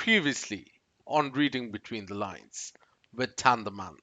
Previously on Reading Between the Lines with Tandaman.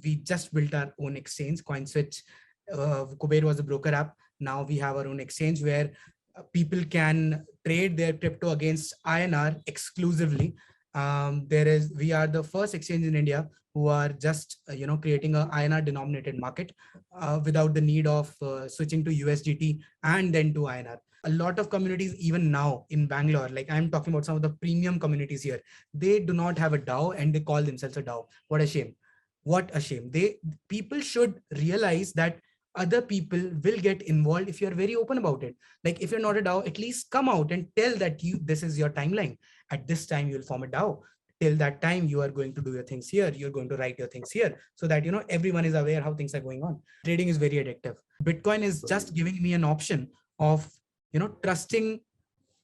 We just built our own exchange, CoinSwitch. Kuber was a broker app. Now we have our own exchange where people can trade their crypto against INR exclusively. We are the first exchange in India who are just creating a INR denominated market without the need of switching to USDT and then to INR. A lot of communities, even now in Bangalore, like I'm talking about some of the premium communities here, they do not have a DAO and they call themselves a DAO. What a shame. What a shame. People should realize that other people will get involved if you're very open about it. Like if you're not a DAO, at least come out and tell that this is your timeline. At this time, you'll form a DAO. Till that time, you are going to do your things here. You're going to write your things here so that, everyone is aware how things are going on. Trading is very addictive. Bitcoin is just giving me an option of, trusting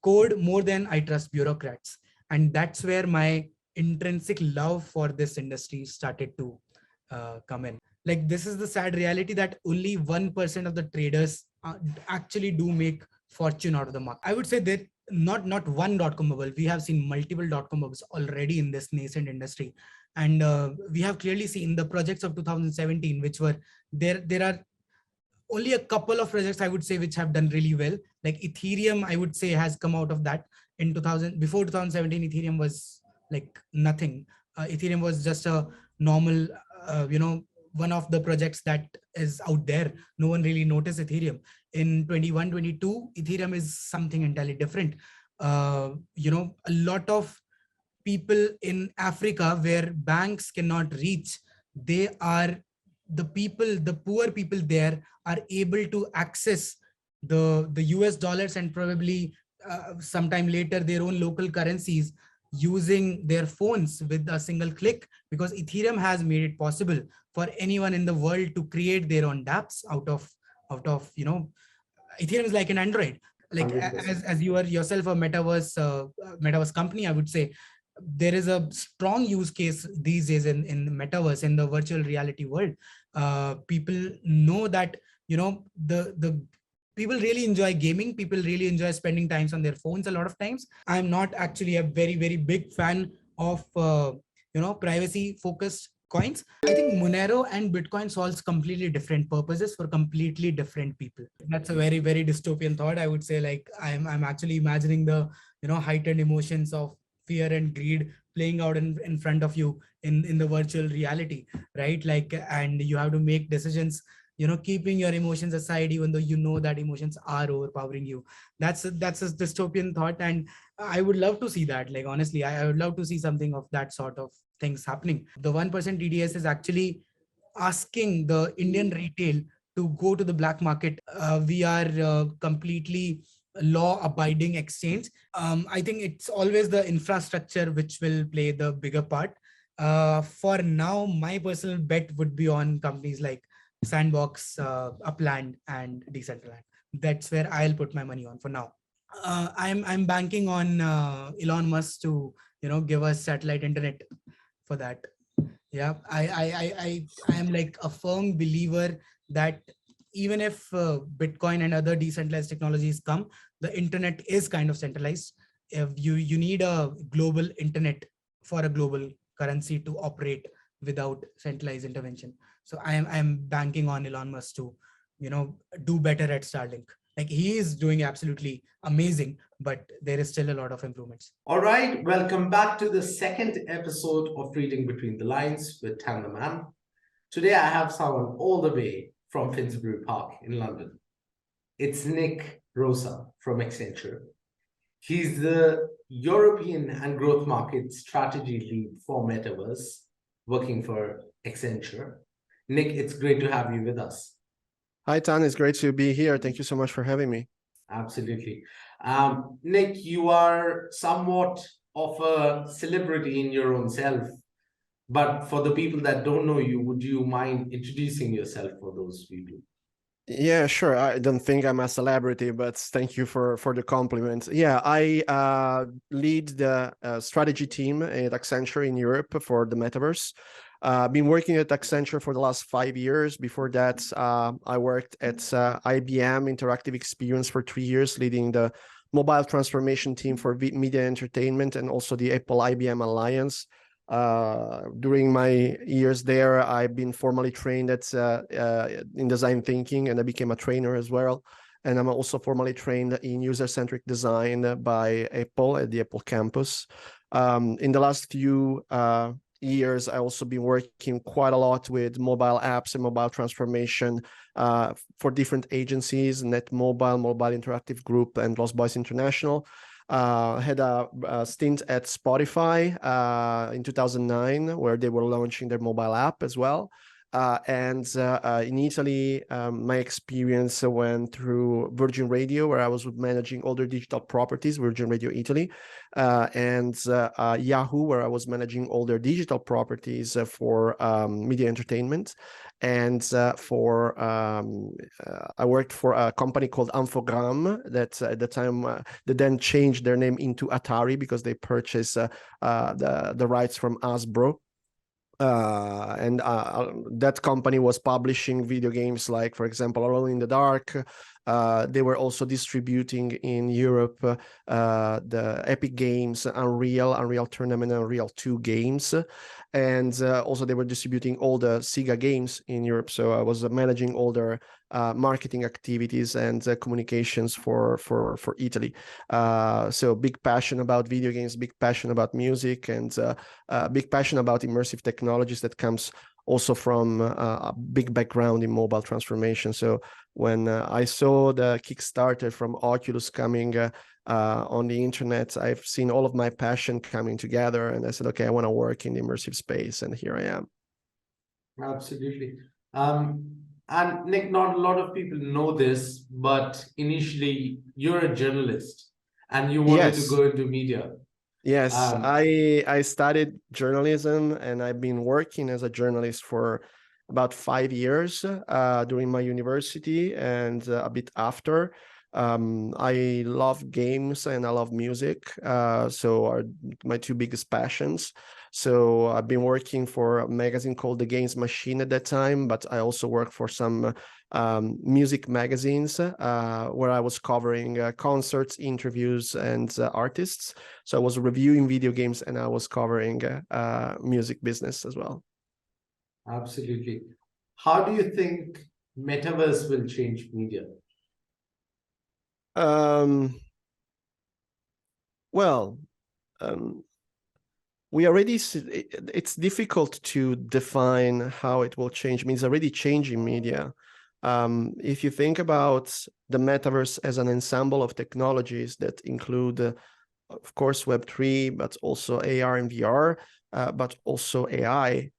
code more than I trust bureaucrats. And that's where my intrinsic love for this industry started to come in. Like this is the sad reality that only 1% of the traders actually do make fortune out of the market. I would say that not one .com bubble. We have seen multiple .com bubbles already in this nascent industry. And we have clearly seen the projects of 2017, which were there are only a couple of projects I would say which have done really well. Like Ethereum, I would say, has come out of that in 2000. Before 2017, Ethereum was like nothing. Ethereum was just a normal, one of the projects that is out there. No one really noticed Ethereum. In 21, 22, Ethereum is something entirely different. A lot of people in Africa where banks cannot reach, they are the poor people there are able to access the US dollars and probably sometime later their own local currencies using their phones with a single click, because Ethereum has made it possible for anyone in the world to create their own dApps out of Ethereum is like an Android. Like 100%. as you are yourself a metaverse company, I would say there is a strong use case these days in metaverse, in the virtual reality world. People know that the people really enjoy gaming. People really enjoy spending times on their phones a lot of times. I'm not actually a very very big fan of privacy focused coins. I think Monero and Bitcoin solves completely different purposes for completely different people. That's a very, very dystopian thought. I would say, like, I'm actually imagining the, heightened emotions of fear and greed playing out in front of you in the virtual reality, right? Like, and you have to make decisions, keeping your emotions aside, even though you know that emotions are overpowering you. That's a dystopian thought. And I would love to see that. Like, honestly, I would love to see something of that sort of things happening. The 1% TDS is actually asking the Indian retail to go to the black market. We are completely law abiding exchange. I think it's always the infrastructure which will play the bigger part. For now, my personal bet would be on companies like Sandbox, Upland, and Decentraland. That's where I'll put my money on for now. I'm banking on Elon Musk to give us satellite internet for that. Yeah, I am like a firm believer that even if Bitcoin and other decentralized technologies come, the internet is kind of centralized. If you need a global internet for a global currency to operate without centralized intervention. So I'm banking on Elon Musk to do better at Starlink. Like, he is doing absolutely amazing, but there is still a lot of improvements. All right, welcome back to the second episode of Reading Between the Lines with Tan the Man. Today I have someone all the way from Finsbury Park in London. It's Nick Rosa from Accenture. He's the European and Growth Market Strategy Lead for Metaverse, working for Accenture. Nick, it's great to have you with us. Hi, Tan. It's great to be here. Thank you so much for having me. Absolutely. Nick, you are somewhat of a celebrity in your own self, but for the people that don't know you, would you mind introducing yourself for those people? Yeah, sure. I don't think I'm a celebrity, but thank you for the compliment. Yeah, I lead the strategy team at Accenture in Europe for the Metaverse. Been working at Accenture for the last 5 years. Before that, I worked at IBM Interactive Experience for 3 years, leading the mobile transformation team for media entertainment and also the Apple IBM Alliance. During my years there, I've been formally trained at in design thinking, and I became a trainer as well. And I'm also formally trained in user-centric design by Apple at the Apple campus. In the last few years, I also been working quite a lot with mobile apps and mobile transformation for different agencies, NetMobile, Mobile Interactive Group, and Lost Boys International. Had a stint at Spotify in 2009, where they were launching their mobile app as well. And in Italy, my experience went through Virgin Radio, where I was managing all their digital properties, Virgin Radio Italy, and Yahoo, where I was managing all their digital properties for media entertainment. And I worked for a company called Infogram that at the time they then changed their name into Atari because they purchased the rights from Hasbro. And that company was publishing video games like, for example, Alone in the Dark. They were also distributing in Europe the Epic Games, Unreal Tournament, Unreal 2 games. And also they were distributing all the Sega games in Europe. So I was managing all their marketing activities and communications for Italy. So big passion about video games, big passion about music, and big passion about immersive technologies that comes also from a big background in mobile transformation. So when I saw the Kickstarter from Oculus coming on the internet, I've seen all of my passion coming together, and I said, okay, I want to work in the immersive space, and here I am. Absolutely. And Nick, not a lot of people know this, but initially you're a journalist and you wanted to go into media. Yes, I studied journalism, and I've been working as a journalist for about 5 years during my university and a bit after. I love games and I love music, so are my two biggest passions. So I've been working for a magazine called The Games Machine at that time, but I also work for some music magazines where I was covering concerts, interviews, and artists. So I was reviewing video games and I was covering music business as well. Absolutely. How do you think Metaverse will change media? We already, it's difficult to define how it will change. I mean, it's already changing media. If you think about the metaverse as an ensemble of technologies that include, of course, Web3, but also AR and VR, but also AI,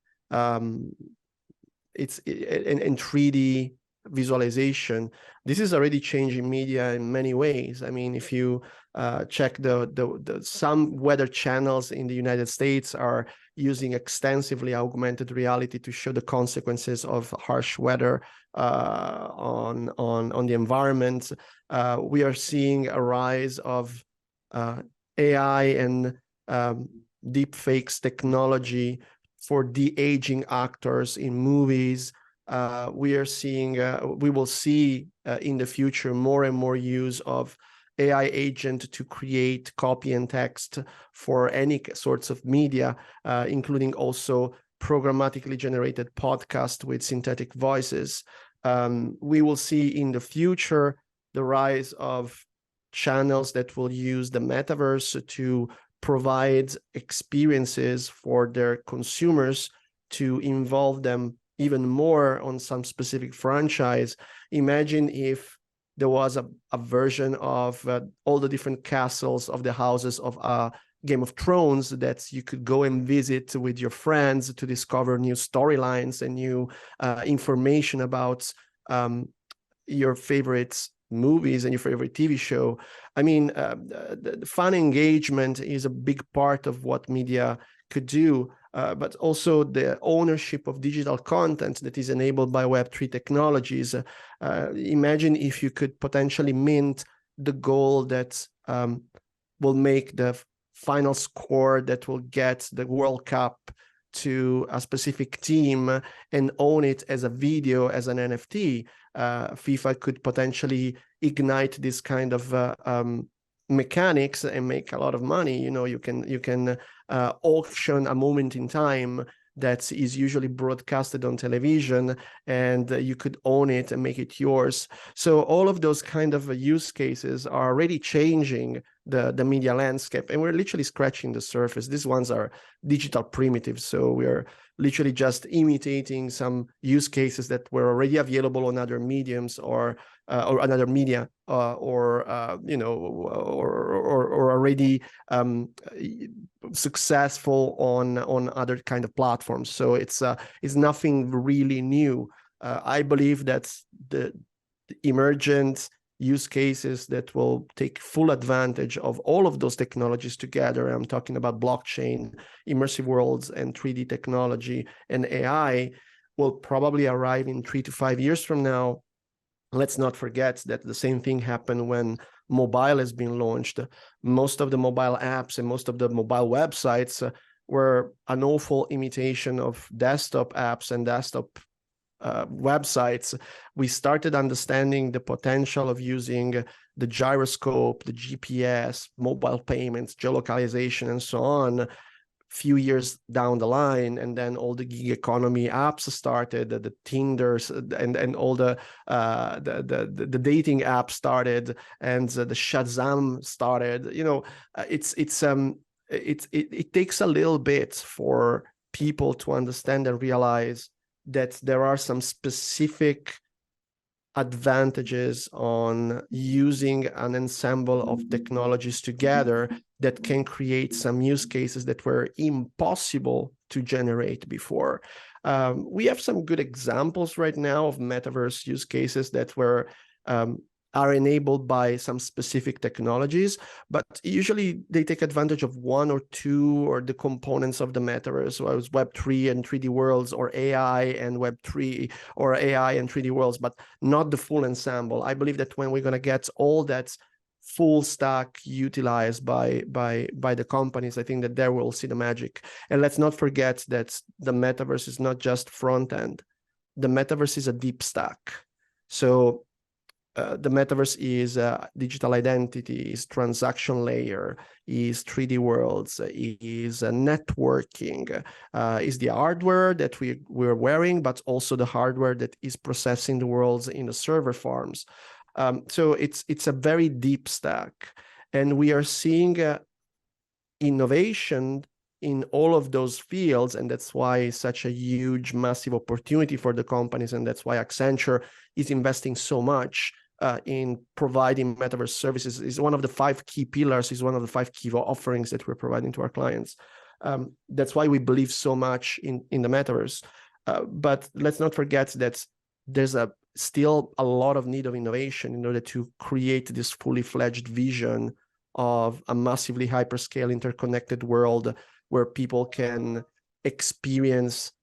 it's in 3D visualization. This is already changing media in many ways. I mean, if you check some weather channels in the United States are using extensively augmented reality to show the consequences of harsh weather on the environment. We are seeing a rise of AI and deep fakes technology for de-aging actors in movies. We are seeing, we will see in the future more and more use of AI agent to create copy and text for any sorts of media, including also programmatically generated podcast with synthetic voices. We will see in the future the rise of channels that will use the metaverse to provide experiences for their consumers to involve them even more on some specific franchise. Imagine if there was a version of all the different castles of the houses of Game of Thrones that you could go and visit with your friends to discover new storylines and new information about your favorite movies and your favorite TV show. I mean, the fan engagement is a big part of what media could do, but also the ownership of digital content that is enabled by Web3 technologies. Imagine if you could potentially mint the goal that will make the final score that will get the World Cup to a specific team and own it as a video, as an NFT. FIFA could potentially ignite this kind of mechanics and make a lot of money. You know, you can auction a moment in time that is usually broadcasted on television, and you could own it and make it yours. So all of those kind of use cases are already changing the media landscape, and we're literally scratching the surface. These ones are digital primitives, so we're literally just imitating some use cases that were already available on other mediums or another media, or already successful on other kind of platforms. So it's nothing really new. I believe that the emergent use cases that will take full advantage of all of those technologies together, I'm talking about blockchain, immersive worlds, and 3D technology and AI, will probably arrive in 3 to 5 years from now. Let's not forget that the same thing happened when mobile has been launched. Most of the mobile apps and most of the mobile websites were an awful imitation of desktop apps and desktop websites. We started understanding the potential of using the gyroscope, the GPS, mobile payments, geolocalization, and so on few years down the line, and then all the gig economy apps started, the Tinders and all the dating apps started, and the Shazam started. It takes a little bit for people to understand and realize that there are some specific advantages on using an ensemble of technologies together that can create some use cases that were impossible to generate before. We have some good examples right now of metaverse use cases that are enabled by some specific technologies, but usually they take advantage of one or two or the components of the metaverse, whether it's Web3 and 3D worlds, or AI and Web3, or AI and 3D worlds, but not the full ensemble. I believe that when we're going to get all that full stack utilized by the companies, I think that there we'll see the magic. And let's not forget that the metaverse is not just front end. The metaverse is a deep stack. So the metaverse is digital identity, is transaction layer, is 3D worlds, is networking, is the hardware that we're wearing, but also the hardware that is processing the worlds in the server farms. So it's a very deep stack, and we are seeing innovation in all of those fields, and that's why it's such a huge, massive opportunity for the companies, and that's why Accenture is investing so much in providing metaverse services. Is one of the 5 key pillars, is one of the 5 key offerings that we're providing to our clients. That's why we believe so much in the metaverse. But let's not forget that there's still a lot of need of innovation in order to create this fully fledged vision of a massively hyperscale interconnected world where people can experience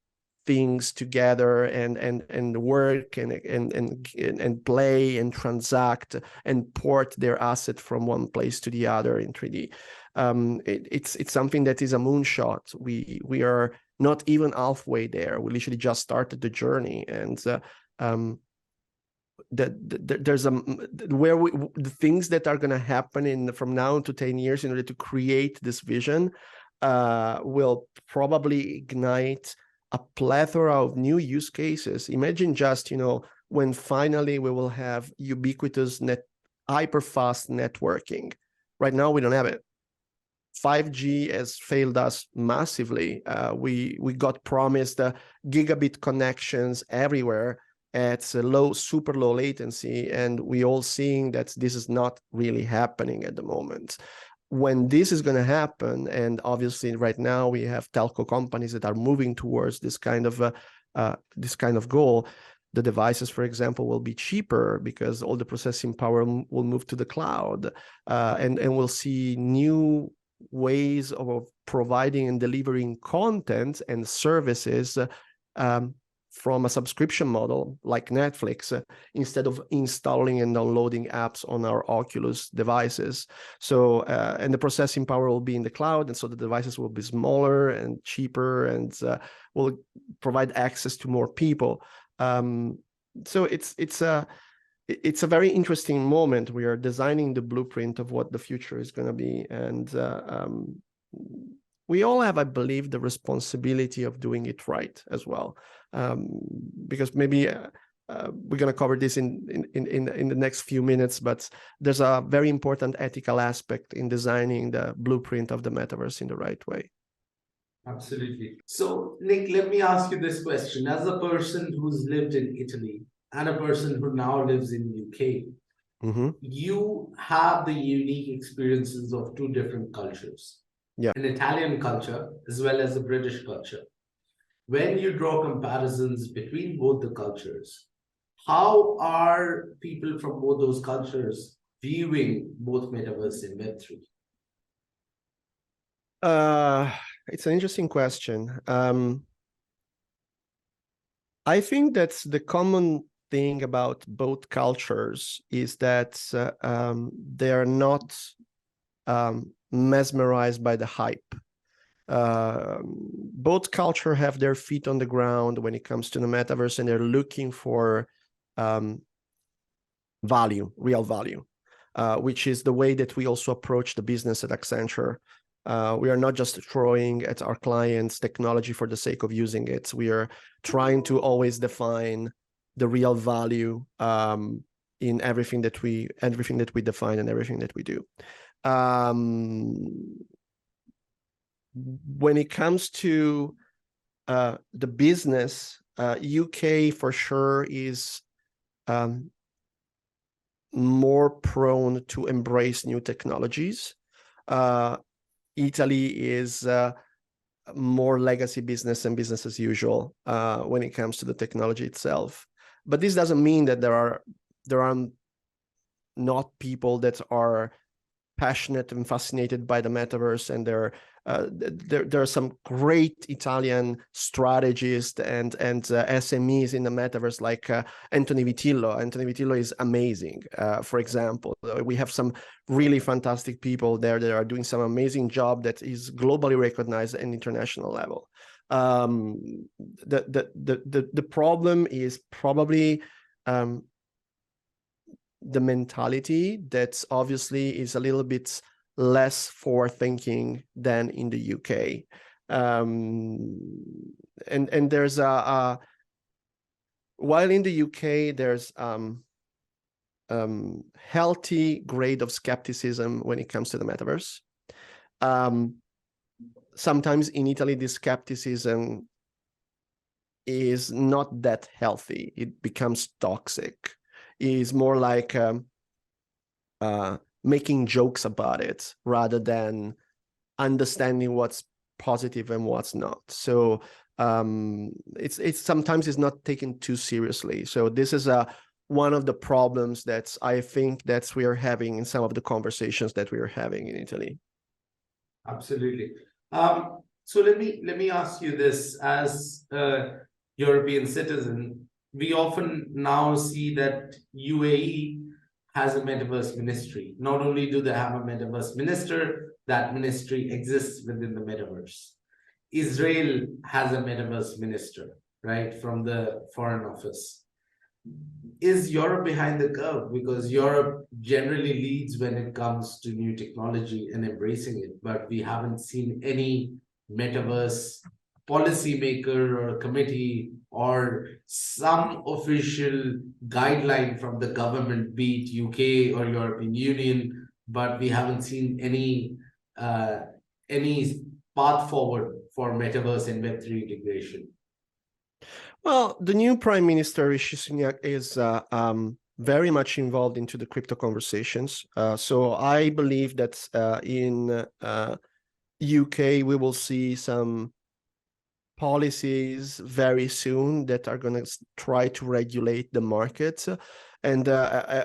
things together and work and play and transact and port their asset from one place to the other in 3D. It's something that is a moonshot. We are not even halfway there. We literally just started the journey, and there's the things that are going to happen from now to 10 years in order to create this vision will probably ignite a plethora of new use cases. Imagine just, when finally we will have ubiquitous hyper-fast networking. Right now, we don't have it. 5G has failed us massively. We got promised gigabit connections everywhere at super low latency, and we all seeing that this is not really happening at the moment. When this is going to happen, and obviously right now we have telco companies that are moving towards this kind of goal, the devices, for example, will be cheaper because all the processing power will move to the cloud, and we'll see new ways of providing and delivering content and services from a subscription model like Netflix, instead of installing and downloading apps on our Oculus devices. So, and the processing power will be in the cloud, and so the devices will be smaller and cheaper, and will provide access to more people. So it's a very interesting moment. We are designing the blueprint of what the future is going to be, and we all have, I believe, the responsibility of doing it right as well. Because maybe we're going to cover this in the next few minutes, but there's a very important ethical aspect in designing the blueprint of the metaverse in the right way. Absolutely. So, Nick, let me ask you this question. As a person who's lived in Italy and a person who now lives in UK, you have the unique experiences of 2 different cultures. Yeah. An Italian culture as well as a British culture. When you draw comparisons between both the cultures, how are people from both those cultures viewing both Metaverse and Web3? It's an interesting question. I think that's the common thing about both cultures is that they are not mesmerized by the hype. Both culture have their feet on the ground when it comes to the metaverse, and they're looking for value, real value, which is the way that we also approach the business at Accenture. We are not just throwing at our clients technology for the sake of using it. We are trying to always define the real value in everything that we define and everything that we do. When it comes to the business, UK for sure is more prone to embrace new technologies. Italy is more legacy business and business as usual when it comes to the technology itself. But this doesn't mean that there are not people that are passionate and fascinated by the metaverse, and there are some great Italian strategists and SMEs in the metaverse, like Anthony Vitillo. Anthony Vitillo is amazing. For example, we have some really fantastic people there that are doing some amazing job that is globally recognized at an international level. The problem is probably the mentality that obviously is a little bit less forward thinking than in the UK. And there's while in the UK there's healthy grade of skepticism when it comes to the metaverse. Sometimes in Italy, this skepticism is not that healthy. It becomes toxic. Is more like making jokes about it rather than understanding what's positive and what's not. So it's sometimes it's not taken too seriously. So this is one of the problems that I think that we are having in some of the conversations that we are having in Italy. Absolutely. So let me ask you this: as a European citizen, we often now see that UAE has a metaverse ministry. Not only do they have a metaverse minister, that ministry exists within the metaverse. Israel has a metaverse minister, right, from the Foreign Office. Is Europe behind the curve? Because Europe generally leads when it comes to new technology and embracing it, but we haven't seen any metaverse policymaker or committee or some official guideline from the government, be it UK or European Union, but we haven't seen any path forward for metaverse and Web3 integration. Well, the new Prime Minister Rishi Sunak is very much involved into the crypto conversations. So I believe that in UK we will see some policies very soon that are going to try to regulate the market. And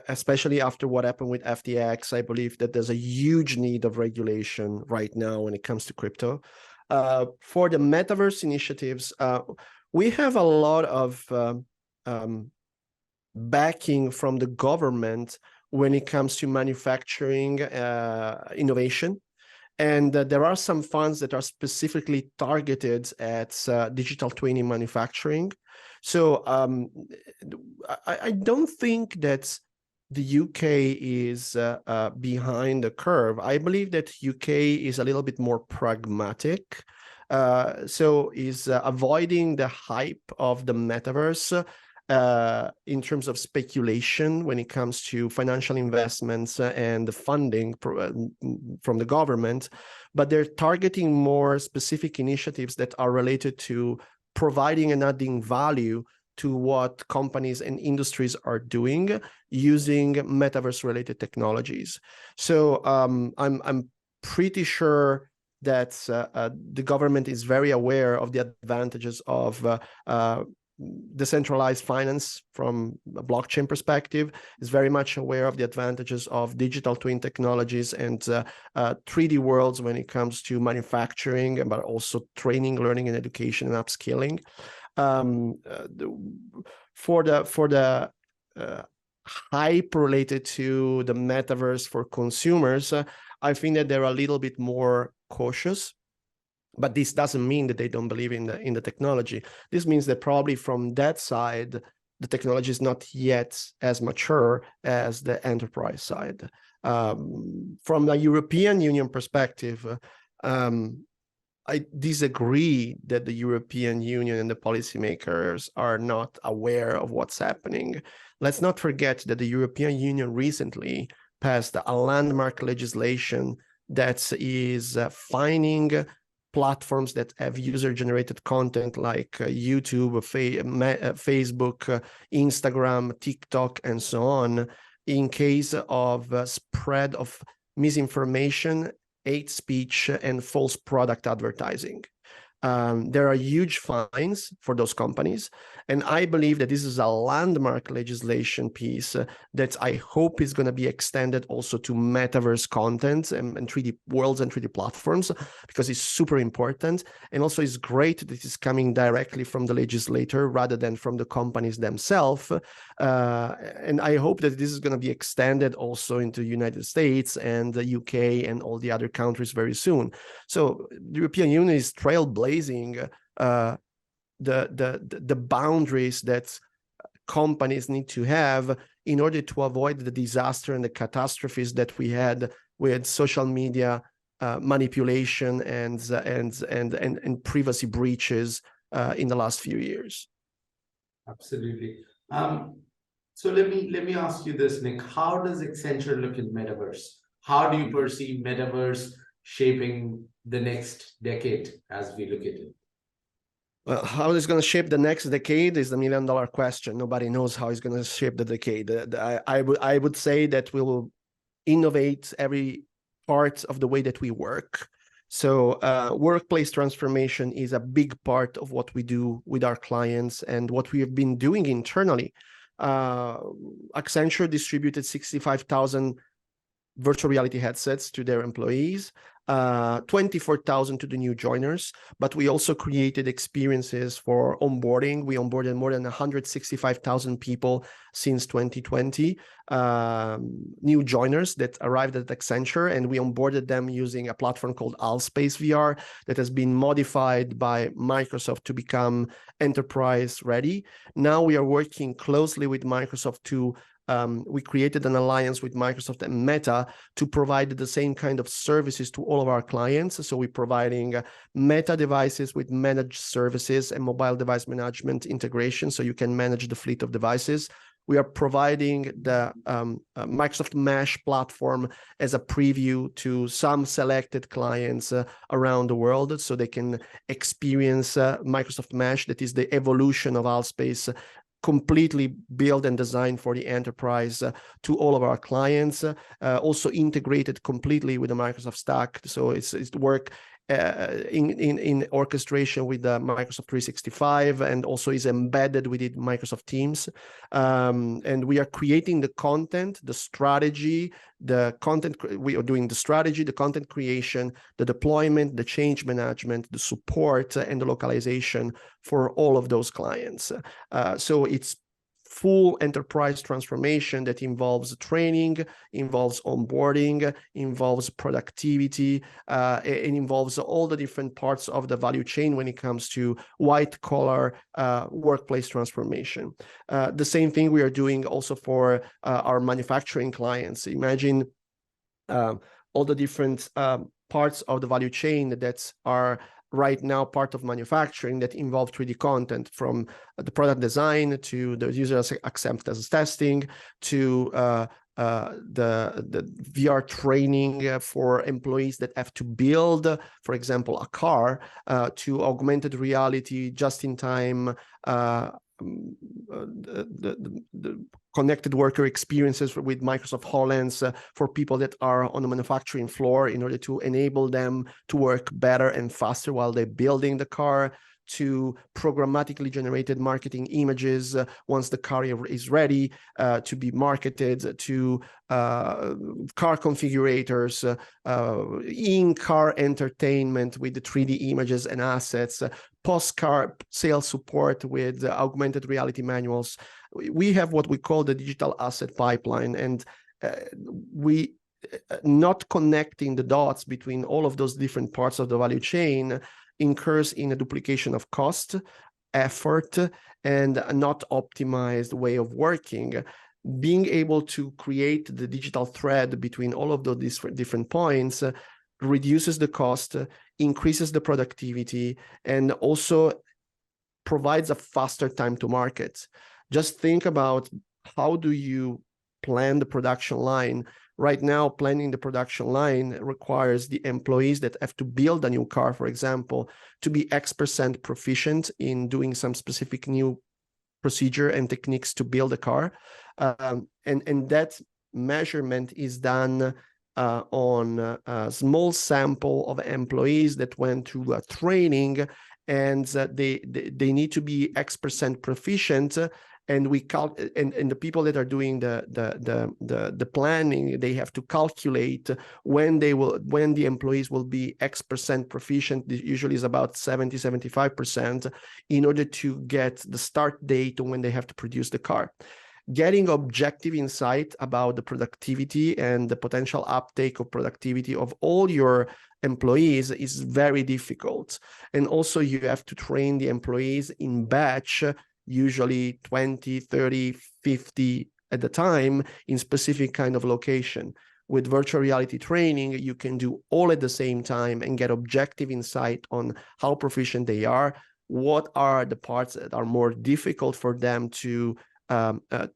especially after what happened with FTX, I believe that there's a huge need of regulation right now when it comes to crypto. For the metaverse initiatives, we have a lot of backing from the government when it comes to manufacturing innovation. And there are some funds that are specifically targeted at digital twinning manufacturing. So I don't think that the UK is behind the curve. I believe that UK is a little bit more pragmatic. So is avoiding the hype of the metaverse in terms of speculation when it comes to financial investments and the funding from the government, but they're targeting more specific initiatives that are related to providing and adding value to what companies and industries are doing using metaverse-related technologies. So I'm pretty sure that the government is very aware of the advantages of decentralized finance from a blockchain perspective, is very much aware of the advantages of digital twin technologies and 3D worlds when it comes to manufacturing, but also training, learning, and education and upskilling. For the hype related to the metaverse for consumers, I think that they're a little bit more cautious. But this doesn't mean that they don't believe in the technology. This means that probably from that side, the technology is not yet as mature as the enterprise side. From the European Union perspective, I disagree that the European Union and the policymakers are not aware of what's happening. Let's not forget that the European Union recently passed a landmark legislation that is fining platforms that have user-generated content like YouTube, Facebook, Instagram, TikTok, and so on, in case of spread of misinformation, hate speech, and false product advertising. There are huge fines for those companies. And I believe that this is a landmark legislation piece that I hope is going to be extended also to metaverse content and 3D worlds and 3D platforms, because it's super important. And also it's great that it's coming directly from the legislator rather than from the companies themselves. And I hope that this is going to be extended also into the United States and the UK and all the other countries very soon. So the European Union is trailblazing the boundaries that companies need to have in order to avoid the disaster and the catastrophes that we had with social media manipulation and privacy breaches in the last few years. Absolutely. So let me ask you this, Nick. How does Accenture look at metaverse? How do you perceive metaverse shaping the next decade as we look at it? Well, how it's going to shape the next decade is the million-dollar question. Nobody knows how it's going to shape the decade. I would say that we will innovate every part of the way that we work. So workplace transformation is a big part of what we do with our clients and what we have been doing internally. Accenture distributed 65,000 virtual reality headsets to their employees, 24,000 to the new joiners, but we also created experiences for onboarding. We onboarded more than 165,000 people since 2020, new joiners that arrived at Accenture, and we onboarded them using a platform called Allspace VR that has been modified by Microsoft to become enterprise ready. Now we are working closely with Microsoft to we created an alliance with Microsoft and Meta to provide the same kind of services to all of our clients. So we're providing Meta devices with managed services and mobile device management integration, so you can manage the fleet of devices. We are providing the Microsoft Mesh platform as a preview to some selected clients around the world, so they can experience Microsoft Mesh, that is the evolution of Allspace, completely built and designed for the enterprise to all of our clients, also integrated completely with the Microsoft stack. So it's work in orchestration with the Microsoft 365, and also is embedded within Microsoft Teams. And we are creating the content, the strategy, we are doing the strategy, the content creation, the deployment, the change management, the support, and the localization for all of those clients. So it's full enterprise transformation that involves training, involves onboarding, involves productivity, and involves all the different parts of the value chain when it comes to white collar workplace transformation. The same thing we are doing also for our manufacturing clients. Imagine all the different parts of the value chain that are right now part of manufacturing that involve 3D content, from the product design to the user acceptance testing to the VR training for employees that have to build, for example, a car, to augmented reality, just in time, the connected worker experiences with Microsoft HoloLens for people that are on the manufacturing floor in order to enable them to work better and faster while they're building the car, to programmatically generated marketing images once the car is ready to be marketed, to car configurators, in-car entertainment with the 3D images and assets, post-car sales support with augmented reality manuals. We have what we call the digital asset pipeline, and we not connecting the dots between all of those different parts of the value chain incurs in a duplication of cost, effort, and a not optimized way of working. Being able to create the digital thread between all of those different points reduces the cost, increases the productivity, and also provides a faster time to market. Just think about, how do you plan the production line? Right now, planning the production line requires the employees that have to build a new car, for example, to be X% proficient in doing some specific new procedure and techniques to build a car. And that measurement is done on a small sample of employees that went through a training, and they need to be X% proficient. And and the people that are doing the planning, they have to calculate when the employees will be X% proficient. Usually is about 70-75%, in order to get the start date when they have to produce the car. Getting objective insight about the productivity and the potential uptake of productivity of all your employees is very difficult. And also you have to train the employees in batch, usually 20, 30, 50 at the time, in specific kind of location. With virtual reality training, you can do all at the same time and get objective insight on how proficient they are, what are the parts that are more difficult for them to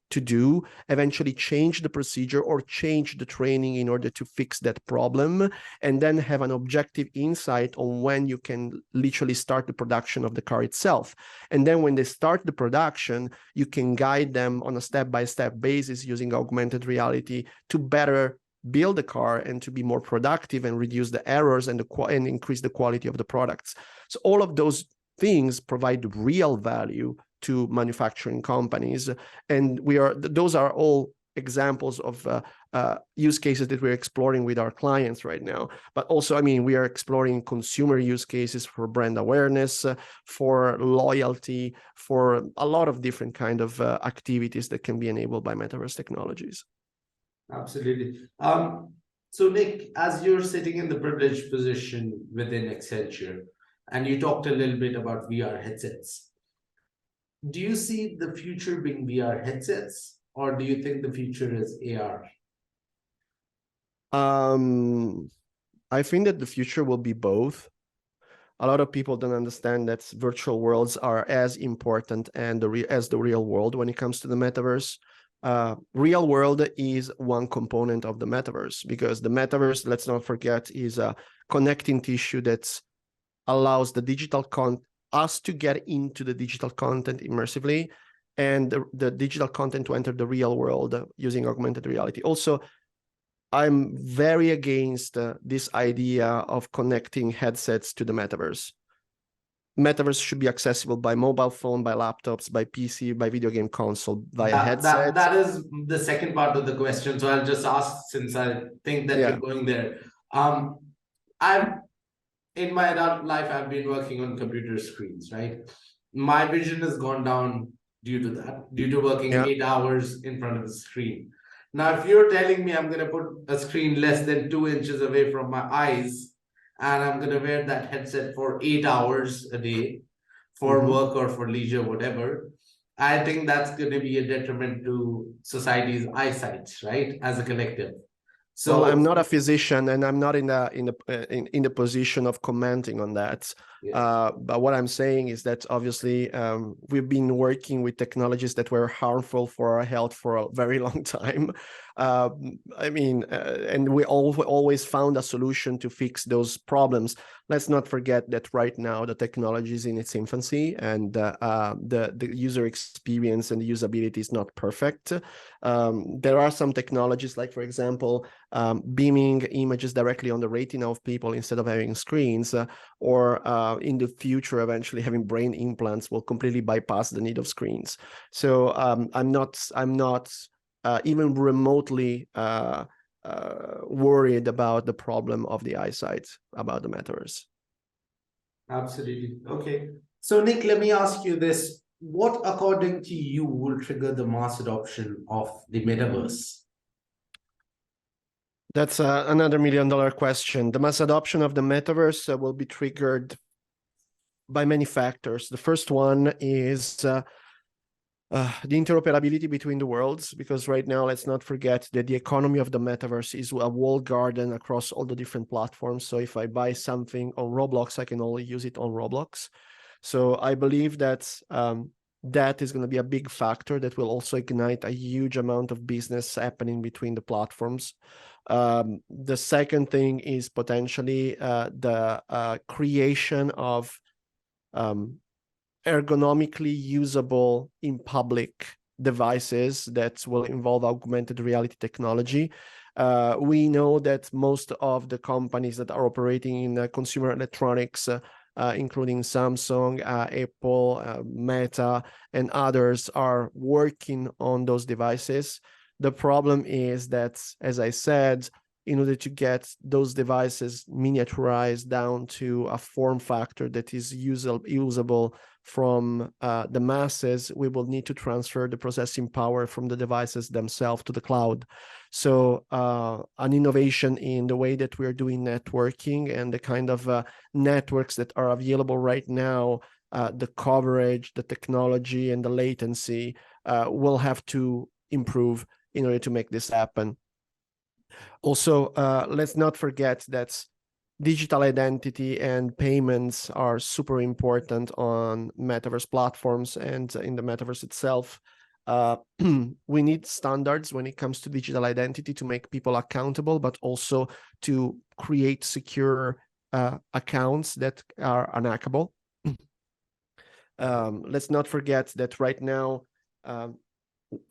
do, eventually change the procedure or change the training in order to fix that problem, and then have an objective insight on when you can literally start the production of the car itself. And then when they start the production, you can guide them on a step-by-step basis using augmented reality to better build the car and to be more productive and reduce the errors and increase the quality of the products. So all of those things provide real value to manufacturing companies, and those are all examples of use cases that we're exploring with our clients right now. But also, I mean, we are exploring consumer use cases for brand awareness, for loyalty, for a lot of different kind of activities that can be enabled by Metaverse technologies. Absolutely. So Nick, as you're sitting in the privileged position within Accenture, and you talked a little bit about VR headsets, do you see the future being VR headsets, or do you think the future is AR? I think that the future will be both. A lot of people don't understand that virtual worlds are as important as the real world when it comes to the metaverse. Real world is one component of the metaverse, because the metaverse, let's not forget, is a connecting tissue that allows the digital us to get into the digital content immersively, and the digital content to enter the real world using augmented reality. Also, I'm very against this idea of connecting headsets to the metaverse. Metaverse should be accessible by mobile phone, by laptops, by PC, by video game console, via headset. That is the second part of the question. So I'll just ask, since I think that you're going there. In my adult life, I've been working on computer screens, right? My vision has gone down due to that, due to working 8 hours in front of the screen. Now, if you're telling me I'm going to put a screen less than 2 inches away from my eyes, and I'm going to wear that headset for 8 hours a day for work or for leisure, whatever, I think that's going to be a detriment to society's eyesight, right? As a collective. So well, I'm not a physician, and I'm not in the position of commenting on that. But what I'm saying is that obviously we've been working with technologies that were harmful for our health for a very long time. I mean, and we always found a solution to fix those problems. Let's not forget that right now the technology is in its infancy, and the user experience and the usability is not perfect. There are some technologies, like, for example, beaming images directly on the retina of people instead of having screens, or in the future, eventually having brain implants will completely bypass the need of screens. So I'm not even remotely worried about the problem of the eyesight about the metaverse. Absolutely. Okay. So Nick, let me ask you this. What, according to you, will trigger the mass adoption of the metaverse? That's another $1 million question. The mass adoption of the metaverse will be triggered by many factors. The first one is the interoperability between the worlds, because right now, let's not forget that the economy of the metaverse is a walled garden across all the different platforms. So if I buy something on Roblox, I can only use it on Roblox. So I believe that that is going to be a big factor that will also ignite a huge amount of business happening between the platforms. The second thing is potentially the creation of ergonomically usable in public devices that will involve augmented reality technology. We know that most of the companies that are operating in consumer electronics, including Samsung, Apple, Meta, and others, are working on those devices. The problem is that, as I said, in order to get those devices miniaturized down to a form factor that is usable from the masses, we will need to transfer the processing power from the devices themselves to the cloud. So an innovation in the way that we're doing networking and the kind of networks that are available right now, the coverage, the technology, and the latency will have to improve in order to make this happen. Also, let's not forget that digital identity and payments are super important on metaverse platforms and in the metaverse itself. We need standards when it comes to digital identity to make people accountable, but also to create secure accounts that are unhackable. Let's not forget that right now,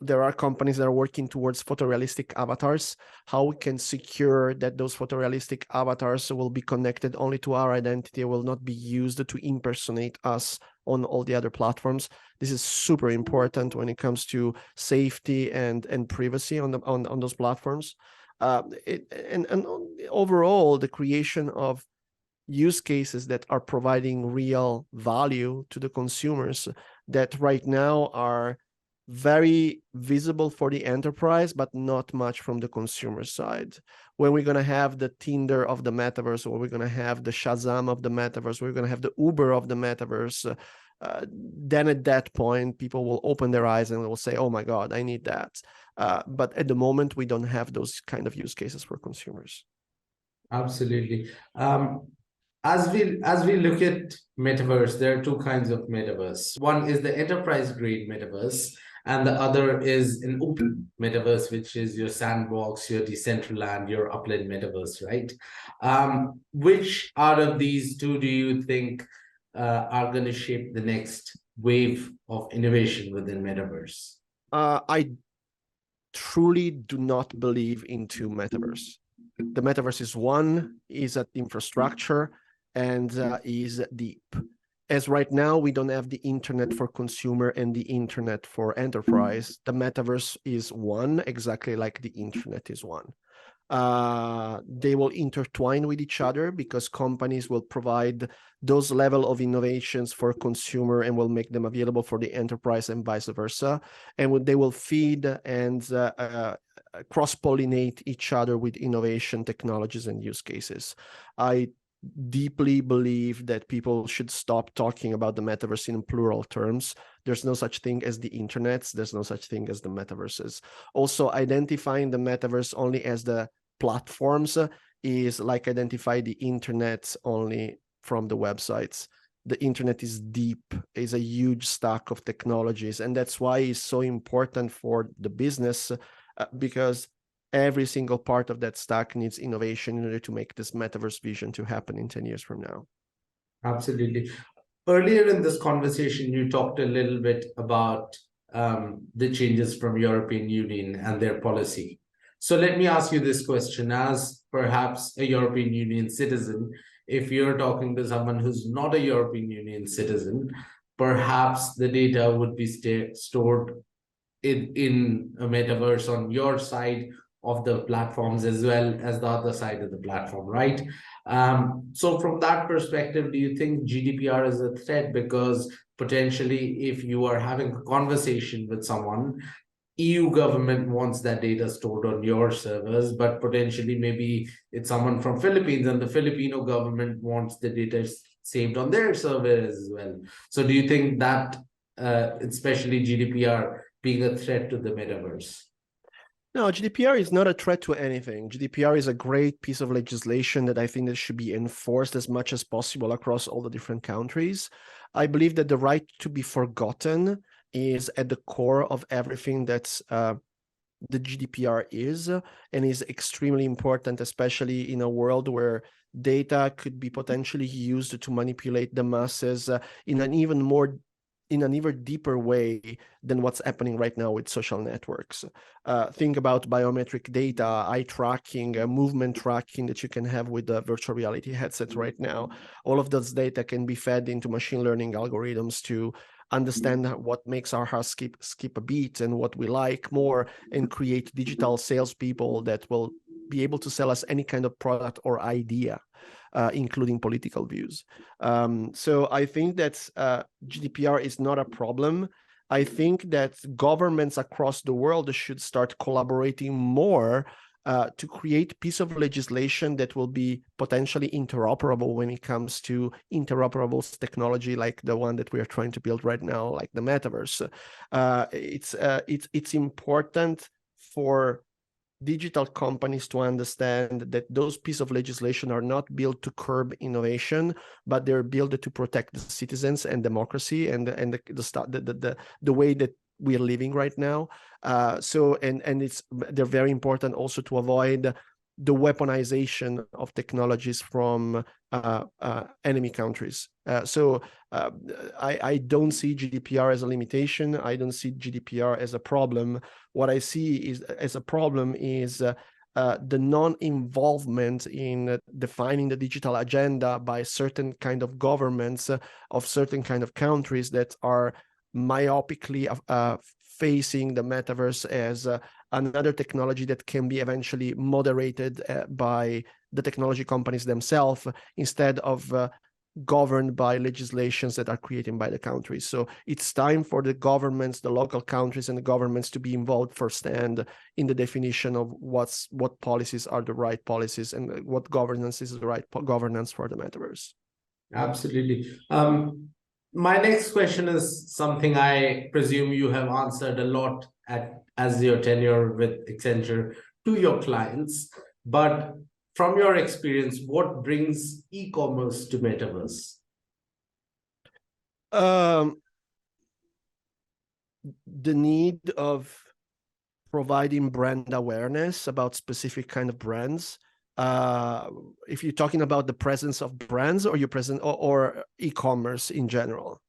there are companies that are working towards photorealistic avatars. How we can secure that those photorealistic avatars will be connected only to our identity, will not be used to impersonate us on all the other platforms. This is super important when it comes to safety and privacy on those platforms. And overall, the creation of use cases that are providing real value to the consumers that right now are very visible for the enterprise, but not much from the consumer side. When we're going to have the Tinder of the metaverse, or we're going to have the Shazam of the metaverse, we're going to have the Uber of the metaverse, then at that point, people will open their eyes and will say, oh my God, I need that. But at the moment, we don't have those kind of use cases for consumers. Absolutely. As we look at metaverse, there are two kinds of metaverse. One is the enterprise grade metaverse, and the other is an open metaverse, which is your sandbox, your Decentraland, your upland metaverse, right? Which out of these two do you think are going to shape the next wave of innovation within metaverse? I truly do not believe into metaverse. The metaverse is at infrastructure and is deep. As right now, we don't have the internet for consumer and the internet for enterprise. The metaverse is one, exactly like the internet is one. They will intertwine with each other because companies will provide those level of innovations for consumer and will make them available for the enterprise and vice versa. And they will feed and cross-pollinate each other with innovation, technologies, and use cases. I deeply believe that people should stop talking about the metaverse in plural terms. There's no such thing as the internets. There's no such thing as the metaverses. Also, identifying the metaverse only as the platforms is like identify the internet only from the websites. The internet is deep, is a huge stack of technologies. And that's why it's so important for the business because every single part of that stack needs innovation in order to make this metaverse vision to happen in 10 years from now. Absolutely. Earlier in this conversation, you talked a little bit about the changes from European Union and their policy. So let me ask you this question, as perhaps a European Union citizen, if you're talking to someone who's not a European Union citizen, perhaps the data would be stored in a metaverse on your side of the platforms as well as the other side of the platform, right? So from that perspective, do you think GDPR is a threat? Because potentially, if you are having a conversation with someone, EU government wants that data stored on your servers, but potentially maybe it's someone from Philippines and the Filipino government wants the data saved on their servers as well. So do you think that especially GDPR being a threat to the metaverse? No, GDPR is not a threat to anything. GDPR is a great piece of legislation that I think that should be enforced as much as possible across all the different countries. I believe that the right to be forgotten is at the core of everything that's the GDPR is, and is extremely important, especially in a world where data could be potentially used to manipulate the masses in an even deeper way than what's happening right now with social networks. Think about biometric data, eye tracking, movement tracking that you can have with the virtual reality headset right now. All of those data can be fed into machine learning algorithms to understand what makes our heart skip a beat and what we like more, and create digital salespeople that will be able to sell us any kind of product or idea, including political views. So I think that GDPR is not a problem. I think that governments across the world should start collaborating more to create piece of legislation that will be potentially interoperable when it comes to interoperable technology like the one that we are trying to build right now, like the metaverse. It's important for digital companies to understand that those pieces of legislation are not built to curb innovation, but they're built to protect the citizens and democracy and the way that we are living right now. They're very important also to avoid the weaponization of technologies from enemy countries. I don't see GDPR as a limitation. I don't see GDPR as a problem. What I see is as a problem is the non-involvement in defining the digital agenda by certain kind of governments of certain kind of countries that are myopically facing the metaverse as another technology that can be eventually moderated by the technology companies themselves instead of governed by legislations that are created by the countries. So it's time for the governments, the local countries and the governments to be involved firsthand in the definition of what policies are the right policies and what governance is the right governance for the metaverse. Absolutely. My next question is something I presume you have answered a lot as your tenure with Accenture to your clients, but from your experience, what brings e-commerce to metaverse? The need of providing brand awareness about specific kind of brands. If you're talking about the presence of brands, or or e-commerce in general.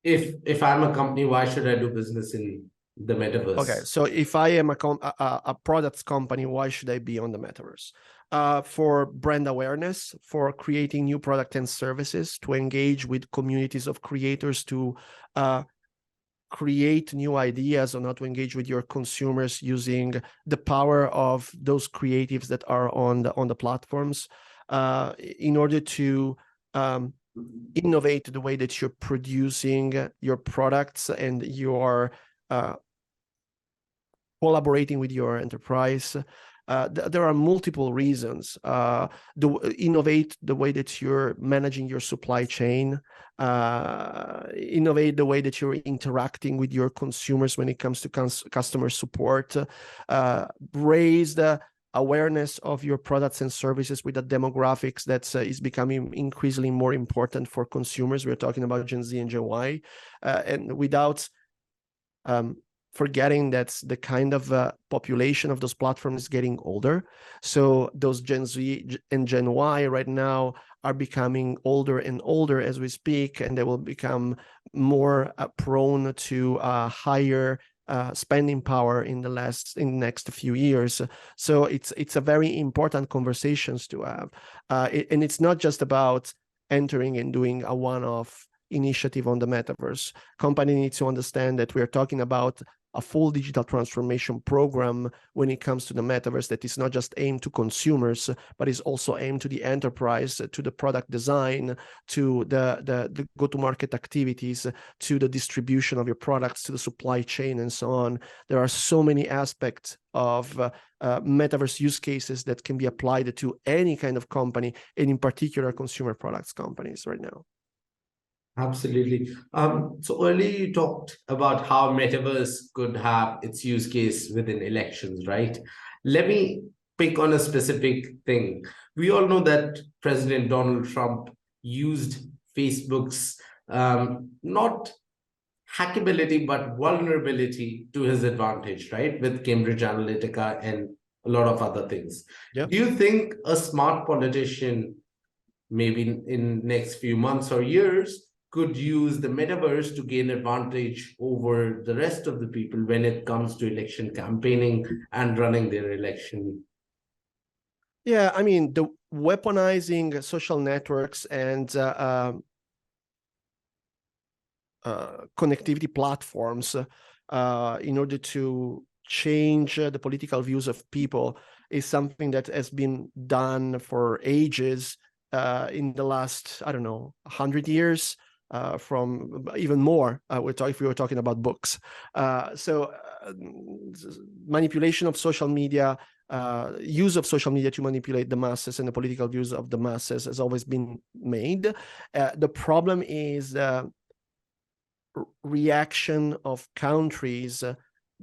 If I'm a company, why should I do business in the metaverse? Okay, so if I am a products company, why should I be on the metaverse? For brand awareness, for creating new product and services, to engage with communities of creators, to create new ideas, or not to engage with your consumers using the power of those creatives that are on the platforms, in order to innovate the way that you're producing your products and you're collaborating with your enterprise. There are multiple reasons. Innovate the way that you're managing your supply chain, innovate the way that you're interacting with your consumers when it comes to customer support, raise the awareness of your products and services with the demographics that is becoming increasingly more important for consumers. We're talking about Gen Z and Gen Y, and without forgetting that the kind of population of those platforms is getting older. So those Gen Z and Gen Y right now are becoming older and older as we speak, and they will become more prone to higher spending power in the next few years. So it's a very important conversations to have, and it's not just about entering and doing a one-off initiative on the metaverse. Company needs to understand that we're talking about a full digital transformation program when it comes to the metaverse that is not just aimed to consumers, but is also aimed to the enterprise, to the product design, to the go-to-market activities, to the distribution of your products, to the supply chain, and so on. There are so many aspects of metaverse use cases that can be applied to any kind of company, and in particular consumer products companies right now. Absolutely. So earlier you talked about how Metaverse could have its use case within elections, right? Let me pick on a specific thing. We all know that President Donald Trump used Facebook's not hackability, but vulnerability to his advantage, right? With Cambridge Analytica and a lot of other things. Yeah. Do you think a smart politician, maybe in next few months or years, could use the metaverse to gain advantage over the rest of the people when it comes to election campaigning and running their election? Yeah, I mean, the weaponizing social networks and connectivity platforms in order to change the political views of people is something that has been done for ages in the last, I don't know, 100 years, from even more, if we were talking about books. So manipulation of social media, use of social media to manipulate the masses and the political views of the masses has always been made. The problem is reaction of countries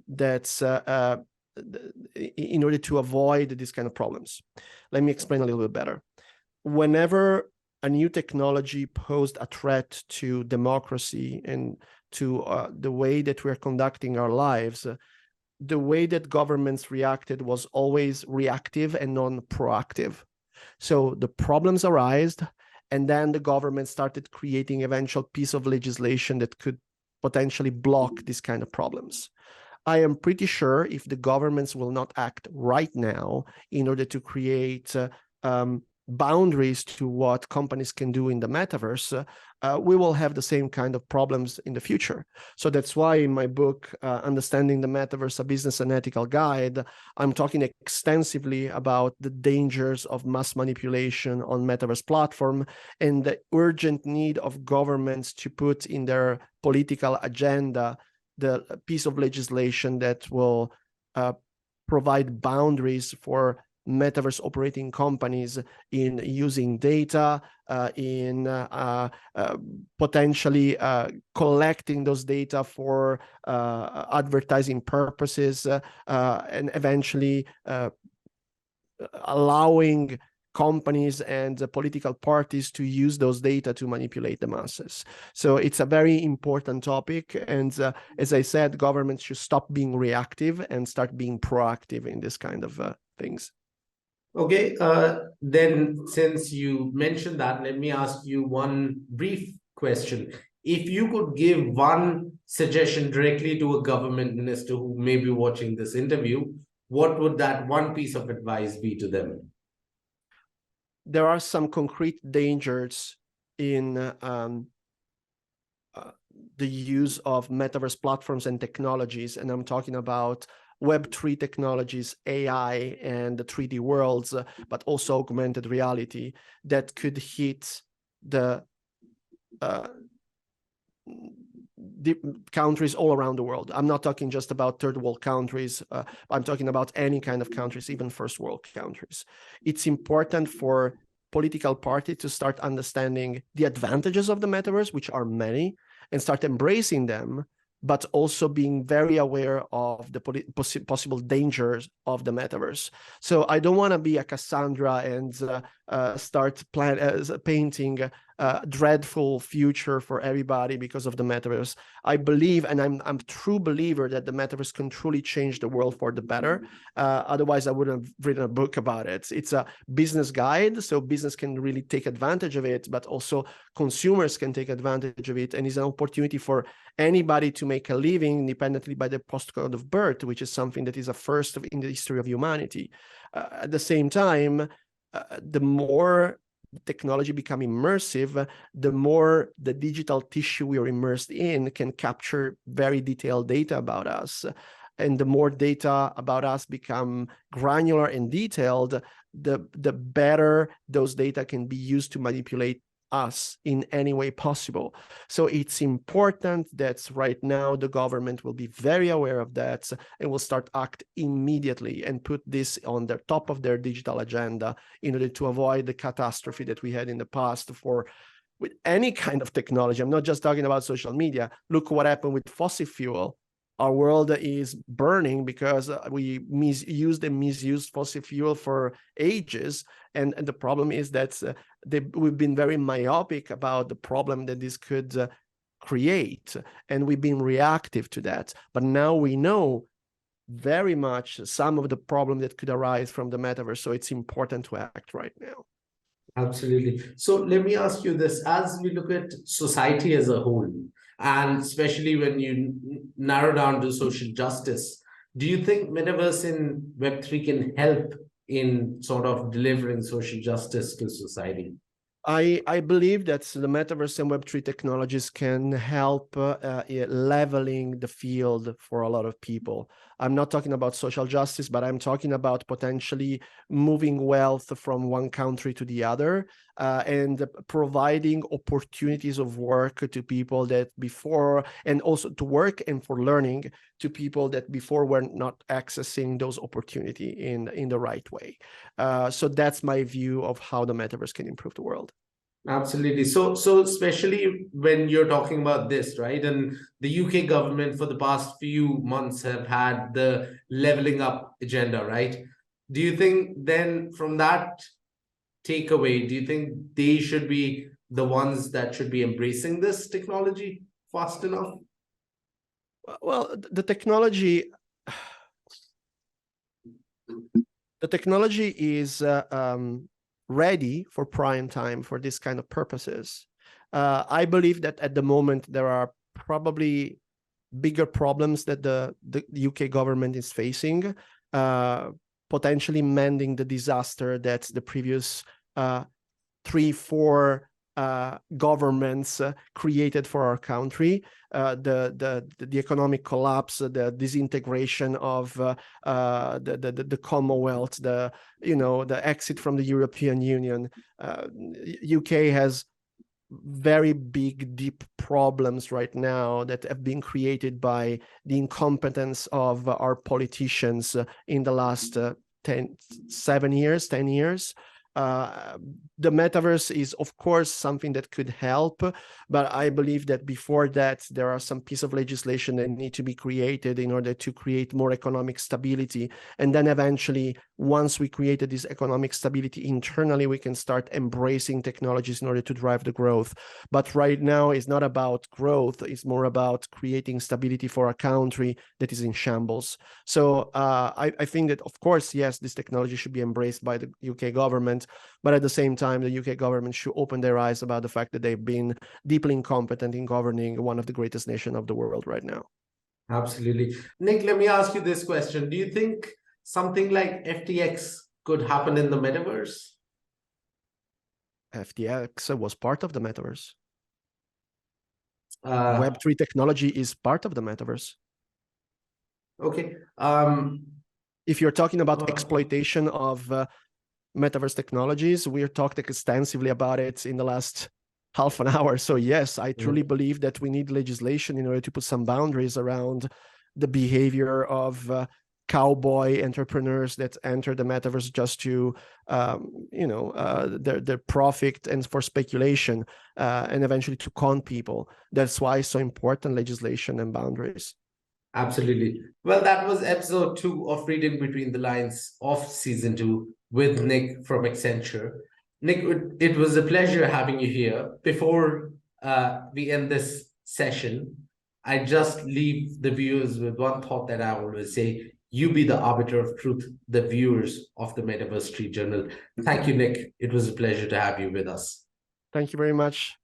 that's in order to avoid these kind of problems. Let me explain a little bit better. Whenever a new technology posed a threat to democracy and to the way that we're conducting our lives, the way that governments reacted was always reactive and non-proactive. So the problems arise, and then the government started creating eventual piece of legislation that could potentially block these kind of problems. I am pretty sure if the governments will not act right now in order to create boundaries to what companies can do in the metaverse, we will have the same kind of problems in the future. So that's why in my book, Understanding the Metaverse, A Business and Ethical Guide, I'm talking extensively about the dangers of mass manipulation on metaverse platform and the urgent need of governments to put in their political agenda the piece of legislation that will provide boundaries for metaverse operating companies in using data, in potentially collecting those data for advertising purposes, and eventually allowing companies and political parties to use those data to manipulate the masses. So it's a very important topic. And as I said, governments should stop being reactive and start being proactive in this kind of things. Okay, then since you mentioned that, let me ask you one brief question. If you could give one suggestion directly to a government minister who may be watching this interview, what would that one piece of advice be to them? There are some concrete dangers in the use of metaverse platforms and technologies, and I'm talking about Web3 technologies, AI, and the 3D worlds, but also augmented reality that could hit the countries all around the world. I'm not talking just about third world countries. I'm talking about any kind of countries, even first world countries. It's important for political parties to start understanding the advantages of the metaverse, which are many, and start embracing them, but also being very aware of the possible dangers of the metaverse. So I don't want to be a Cassandra and start painting a dreadful future for everybody because of the metaverse. I believe, and I'm a true believer, that the metaverse can truly change the world for the better. Otherwise, I wouldn't have written a book about it. It's a business guide, so business can really take advantage of it, but also consumers can take advantage of it, and it's an opportunity for anybody to make a living independently by the postcode of birth, which is something that is a first in the history of humanity. At the same time, the more technology become immersive, the more the digital tissue we are immersed in can capture very detailed data about us. And the more data about us become granular and detailed, the better those data can be used to manipulate us in any way possible. So it's important that right now the government will be very aware of that and will start act immediately and put this on the top of their digital agenda in order to avoid the catastrophe that we had in the past for with any kind of technology. I'm not just talking about social media. Look what happened with fossil fuel. Our world is burning because we misused fossil fuel for ages. And the problem is that we've been very myopic about the problem that this could create. And we've been reactive to that. But now we know very much some of the problem that could arise from the metaverse. So it's important to act right now. Absolutely. So let me ask you this, as we look at society as a whole, and especially when you narrow down to social justice, do you think Metaverse and Web3 can help in sort of delivering social justice to society? I believe that the Metaverse and Web3 technologies can help leveling the field for a lot of people. I'm not talking about social justice, but I'm talking about potentially moving wealth from one country to the other and providing opportunities of work to people that before, and also to work and for learning to people that before were not accessing those opportunities in the right way. So that's my view of how the Metaverse can improve the world. Absolutely. So especially when you're talking about this, right? And the UK government for the past few months have had the leveling up agenda, right? Do you think then from that takeaway, do you think they should be the ones that should be embracing this technology fast enough? Well, the technology is ready for prime time for this kind of purposes. I believe that at the moment there are probably bigger problems that the UK government is facing, potentially mending the disaster that the previous 3-4 governments created for our country. The economic collapse, the disintegration of the Commonwealth, the exit from the European Union. UK has very big, deep problems right now that have been created by the incompetence of our politicians in the last 10 years. The metaverse is, of course, something that could help, but I believe that before that, there are some pieces of legislation that need to be created in order to create more economic stability. And then eventually, once we created this economic stability internally, we can start embracing technologies in order to drive the growth. But right now, it's not about growth. It's more about creating stability for a country that is in shambles. So I think that, of course, yes, this technology should be embraced by the UK government, but at the same time, the UK government should open their eyes about the fact that they've been deeply incompetent in governing one of the greatest nations of the world right now. Absolutely. Nick, let me ask you this question. Do you think something like FTX could happen in the metaverse? FTX was part of the metaverse. Web3 technology is part of the metaverse. Okay. If you're talking about exploitation of metaverse technologies, we talked extensively about it in the last half an hour. So yes, I truly believe that we need legislation in order to put some boundaries around the behavior of cowboy entrepreneurs that enter the metaverse just to, their profit and for speculation, and eventually to con people. That's why it's so important, legislation and boundaries. Absolutely. Well, that was episode 2 of Reading Between the Lines of season 2 with Nick from Accenture. Nick, it was a pleasure having you here. Before we end this session, I just leave the viewers with one thought that I always say: you be the arbiter of truth, the viewers of the Metaverse Street Journal. Thank you, Nick. It was a pleasure to have you with us. Thank you very much.